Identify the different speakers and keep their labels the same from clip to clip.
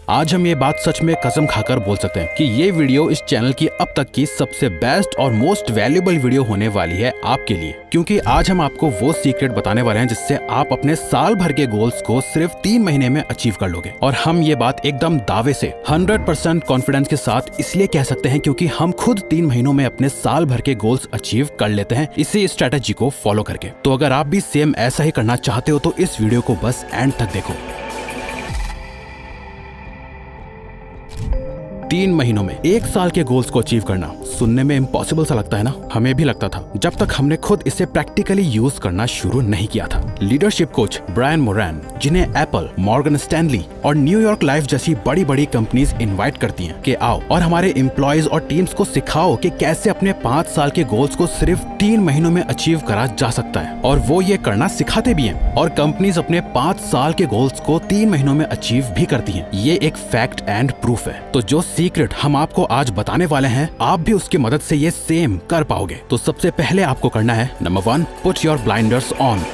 Speaker 1: आज हम ये बात सच में कसम खाकर बोल सकते हैं कि ये वीडियो इस चैनल की अब तक की सबसे बेस्ट और मोस्ट वैल्यूएबल वीडियो होने वाली है आपके लिए, क्योंकि आज हम आपको वो सीक्रेट बताने वाले हैं जिससे आप अपने साल भर के गोल्स को सिर्फ 3 महीने में अचीव कर लोगे। और हम ये बात एकदम दावे से 100% कॉन्फिडेंस के साथ इसलिए कह सकते हैं क्योंकि हम खुद 3 महीनों में अपने साल भर के गोल्स अचीव कर लेते हैं इसी स्ट्रेटेजी को फॉलो करके। तो अगर आप भी सेम ऐसा ही करना चाहते हो तो इस वीडियो को बस एंड तक देखो। 3 महीनों में 1 साल के गोल्स को अचीव करना सुनने में इम्पॉसिबल सा लगता है ना? हमें भी लगता था जब तक हमने खुद इसे प्रैक्टिकली यूज करना शुरू नहीं किया था। लीडरशिप कोच ब्रायन मोरैन, जिन्हें एप्पल, मॉर्गन स्टैनली और न्यूयॉर्क लाइफ जैसी बड़ी बड़ी कंपनीज इनवाइट करती हैं कि आओ और हमारे एम्प्लॉयज और टीम्स को सिखाओ कि कैसे अपने 5 साल के गोल्स को सिर्फ 3 महीनों में अचीव करा जा सकता है। और वो ये करना सिखाते भी हैं और कंपनीज अपने 5 साल के गोल्स को 3 महीनों में अचीव भी करती हैं। ये एक फैक्ट एंड प्रूफ है। तो जो सीक्रेट हम आपको आज बताने वाले हैं, आप भी उसकी मदद से ये सेम कर पाओगे। तो सबसे पहले आपको करना है number 1, put your blinders on.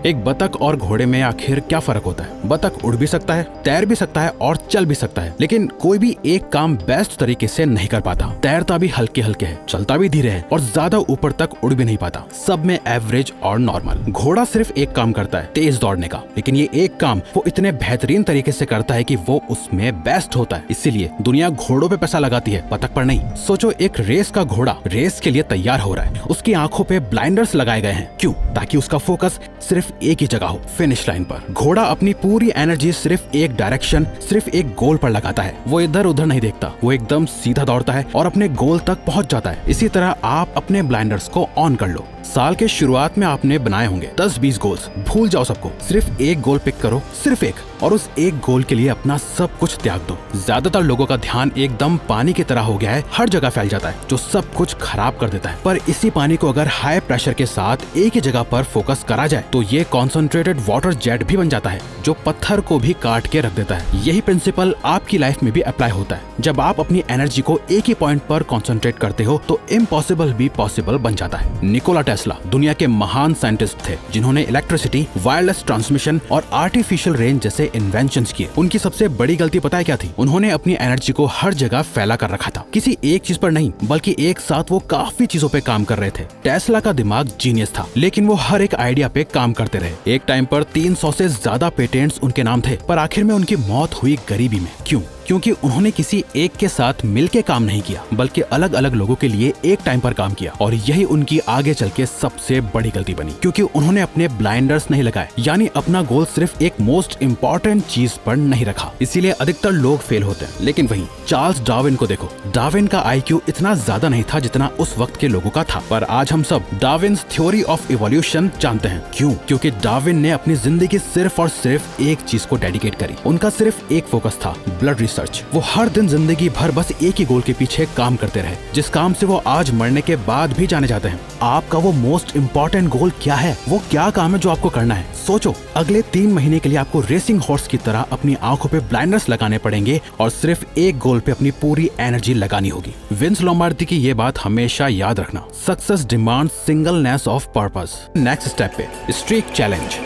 Speaker 1: एक बतख और घोड़े में आखिर क्या फर्क होता है? बतख उड़ भी सकता है, तैर भी सकता है और चल भी सकता है, लेकिन कोई भी एक काम बेस्ट तरीके से नहीं कर पाता। तैरता भी हल्के हल्के है, चलता भी धीरे है और ज्यादा ऊपर तक उड़ भी नहीं पाता। सब में एवरेज और नॉर्मल। घोड़ा सिर्फ एक काम करता है, तेज दौड़ने का, लेकिन ये एक काम वो इतने बेहतरीन तरीके से करता है कि वो उसमें बेस्ट होता है। इसीलिए दुनिया घोड़ों पे पैसा लगाती है, बतख पर नहीं। सोचो, एक रेस का घोड़ा रेस के लिए तैयार हो रहा है, उसकी आंखों पे ब्लाइंडर्स लगाए गए हैं। क्यों? ताकि उसका फोकस सिर्फ एक ही जगह हो, फिनिश लाइन पर। घोड़ा अपनी पूरी एनर्जी सिर्फ एक डायरेक्शन, सिर्फ एक गोल पर लगाता है। वो इधर उधर नहीं देखता, वो एकदम सीधा दौड़ता है और अपने गोल तक पहुंच जाता है। इसी तरह आप अपने ब्लाइंडर्स को ऑन कर लो। साल के शुरुआत में आपने बनाए होंगे 10-20 गोल्स, भूल जाओ सबको, सिर्फ एक गोल पिक करो, सिर्फ एक, और उस एक गोल के लिए अपना सब कुछ त्याग दो। ज्यादातर लोगों का ध्यान एकदम पानी की तरह हो गया है, हर जगह फैल जाता है, जो सब कुछ खराब कर देता है। पर इसी पानी को अगर हाई प्रेशर के साथ एक ही जगह पर फोकस करा जाए तो ये कॉन्सेंट्रेटेड वाटर जेट भी बन जाता है, जो पत्थर को भी काट के रख देता है। यही प्रिंसिपल आपकी लाइफ में भी अप्लाई होता है। जब आप अपनी एनर्जी को एक ही पॉइंट पर कॉन्सेंट्रेट करते हो तो इम्पॉसिबल भी पॉसिबल बन जाता है। निकोला टेस्ला दुनिया के महान साइंटिस्ट थे, जिन्होंने इलेक्ट्रिसिटी, वायरलेस ट्रांसमिशन और आर्टिफिशियल रेन जैसे इन्वेंशंस किए। उनकी सबसे बड़ी गलती पता है क्या थी? उन्होंने अपनी एनर्जी को हर जगह फैला कर रखा था, किसी एक चीज पर नहीं, बल्कि एक साथ वो काफी चीजों पे काम कर रहे थे। टेस्ला का दिमाग जीनियस था, लेकिन वो हर एक आइडिया पे काम करते रहे। एक टाइम पर 300 से ज्यादा पेटेंट्स उनके नाम थे, पर आखिर में उनकी मौत हुई गरीबी में। क्यों? क्योंकि उन्होंने किसी एक के साथ मिलके काम नहीं किया, बल्कि अलग अलग लोगों के लिए एक टाइम पर काम किया। और यही उनकी आगे चल के सबसे बड़ी गलती बनी, क्योंकि उन्होंने अपने ब्लाइंडर्स नहीं लगाए, यानी अपना गोल सिर्फ एक मोस्ट इम्पोर्टेंट चीज पर नहीं रखा। इसीलिए अधिकतर लोग फेल होते हैं। लेकिन वहीं चार्ल्स डार्विन को देखो, डार्विन का IQ इतना ज्यादा नहीं था जितना उस वक्त के लोगों का था, पर आज हम सब डार्विन्स थ्योरी ऑफ इवोल्यूशन जानते हैं। क्यों? क्योंकि डार्विन ने अपनी जिंदगी सिर्फ और सिर्फ एक चीज को डेडिकेट करी। उनका सिर्फ एक फोकस था, ब्लड रिसर्च। वो हर दिन जिंदगी भर बस एक ही गोल के पीछे काम करते रहे, जिस काम से वो आज मरने के बाद भी जाने जाते हैं। आपका वो मोस्ट इम्पोर्टेंट गोल क्या है? वो क्या काम है जो आपको करना है? सोचो, अगले 3 महीने के लिए आपको रेसिंग हॉर्स की तरह अपनी आंखों पे ब्लाइंडर्स लगाने पड़ेंगे और सिर्फ एक गोल पे अपनी पूरी एनर्जी लगानी होगी। विंस लोमार्डी की ये बात हमेशा याद रखना, success demands singleness of purpose. Next step पे स्ट्रीक चैलेंज।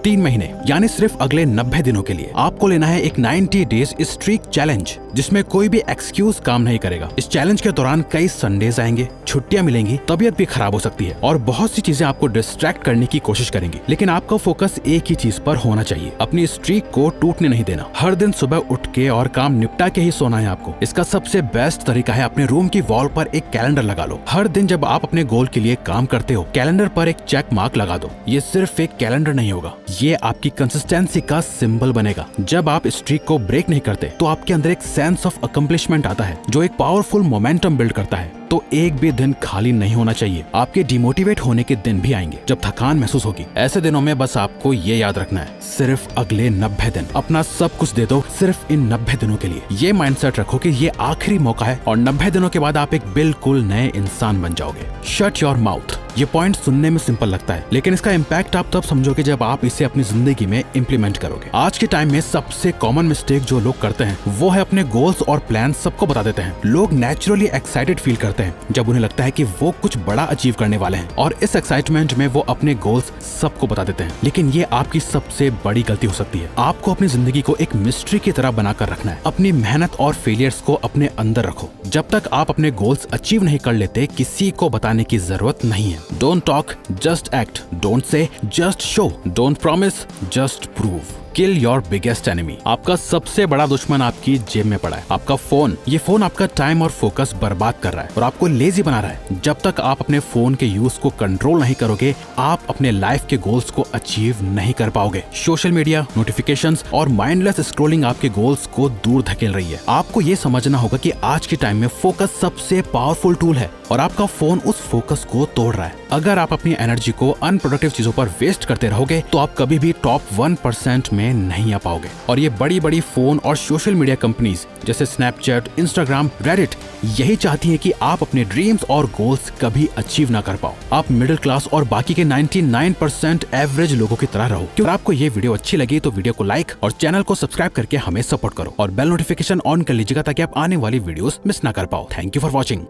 Speaker 1: 3 महीने यानी सिर्फ अगले 90 दिनों के लिए आपको लेना है एक 90 डेज स्ट्रीक चैलेंज, जिसमें कोई भी एक्सक्यूज काम नहीं करेगा। इस चैलेंज के दौरान कई संडेज आएंगे, छुट्टियां मिलेंगी, तबीयत भी खराब हो सकती है और बहुत सी चीजें आपको डिस्ट्रैक्ट करने की कोशिश करेंगी, लेकिन आपका फोकस एक ही चीज पर होना चाहिए, अपनी स्ट्रीक को टूटने नहीं देना। हर दिन सुबह उठ के और काम निपटा के ही सोना है आपको। इसका सबसे बेस्ट तरीका है अपने रूम की वॉल पर एक कैलेंडर लगा लो। हर दिन जब आप अपने गोल के लिए काम करते हो, कैलेंडर पर एक चेक मार्क लगा दो। ये सिर्फ एक कैलेंडर नहीं होगा, ये आपकी कंसिस्टेंसी का सिंबल बनेगा। जब आप स्ट्रीक को ब्रेक नहीं करते तो आपके अंदर एक सेंस ऑफ अकम्प्लिशमेंट आता है, जो एक पावरफुल मोमेंटम बिल्ड करता है। तो एक भी दिन खाली नहीं होना चाहिए। आपके डिमोटिवेट होने के दिन भी आएंगे, जब थकान महसूस होगी। ऐसे दिनों में बस आपको ये याद रखना है, सिर्फ अगले 90 दिन अपना सब कुछ दे दो, सिर्फ इन 90 दिनों के लिए। ये माइंडसेट रखो कि ये आखिरी मौका है और 90 दिनों के बाद आप एक बिल्कुल नए इंसान बन जाओगे। Shut your mouth. ये पॉइंट सुनने में सिंपल लगता है, लेकिन इसका इम्पैक्ट आप तब समझोगे जब आप इसे अपनी जिंदगी में इम्प्लीमेंट करोगे। आज के टाइम में सबसे कॉमन मिस्टेक जो लोग करते हैं वो है अपने गोल्स और प्लान सबको बता देते हैं। लोग नेचुरली एक्साइटेड फील करते हैं जब उन्हें लगता है कि वो कुछ बड़ा अचीव करने वाले हैं, और इस एक्साइटमेंट में वो अपने गोल्स सबको बता देते हैं। लेकिन ये आपकी सबसे बड़ी गलती हो सकती है। आपको अपनी जिंदगी को एक मिस्ट्री की तरह बनाकर रखना है। अपनी मेहनत और फेलियर्स को अपने अंदर रखो। जब तक आप अपने गोल्स अचीव नहीं कर लेते, किसी को बताने की जरूरत नहीं है। Don't talk, just act. Don't say, just show. Don't promise, just prove. Kill your biggest enemy. आपका सबसे बड़ा दुश्मन आपकी जेब में पड़ा है, आपका फोन। ये फोन आपका टाइम और फोकस बर्बाद कर रहा है और आपको लेजी बना रहा है। जब तक आप अपने फोन के यूज को कंट्रोल नहीं करोगे, आप अपने लाइफ के गोल्स को अचीव नहीं कर पाओगे। सोशल मीडिया, नोटिफिकेशंस और माइंडलेस स्क्रॉलिंग आपके गोल्स को दूर धकेल रही है। आपको ये समझना होगा कि आज के टाइम में फोकस सबसे पावरफुल टूल है और आपका फोन उस फोकस को तोड़ रहा है। अगर आप अपनी एनर्जी को अनप्रोडक्टिव चीजों पर वेस्ट करते रहोगे तो आप कभी भी टॉप 1% में नहीं आ पाओगे। और ये बड़ी बड़ी फोन और सोशल मीडिया कंपनीज जैसे स्नैपचैट, इंस्टाग्राम, रेडिट यही चाहती है कि आप अपने ड्रीम्स और गोल्स कभी अचीव ना कर पाओ। आप मिडिल क्लास और बाकी के 99% एवरेज लोगों की तरह रहो। अगर आपको ये वीडियो अच्छी लगी तो वीडियो को लाइक और चैनल को सब्सक्राइब करके हमें सपोर्ट करो और बेल नोटिफिकेशन ऑन कर लीजिएगा ताकि आप आने वाली वीडियोस मिस ना कर पाओ। Thank you for watching.